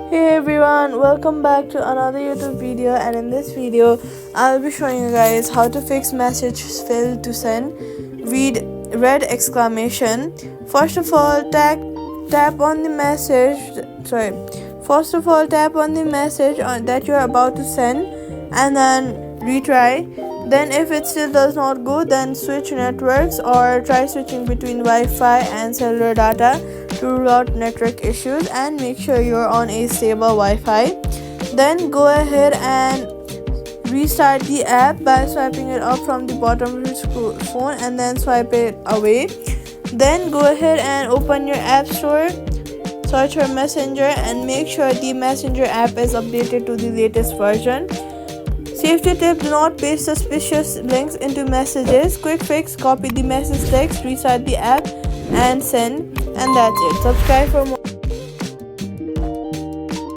Hey everyone, welcome back to another YouTube video, and in this video I'll be showing you guys how to fix message failed to send read red exclamation. First of all, tap on the message that you're about to send and then retry. Then if it still does not go, then switch networks or try switching between Wi-Fi and cellular data to rule out network issues, and make sure you're on a stable Wi-Fi. Then go ahead and restart the app by swiping it up from the bottom of your phone and then swipe it away. Then go ahead and open your app store, search for Messenger, and make sure the Messenger app is updated to the latest version. Safety tip: do not paste suspicious links into messages. Quick fix: copy the message text, restart the app and send. And that's it. Subscribe for more.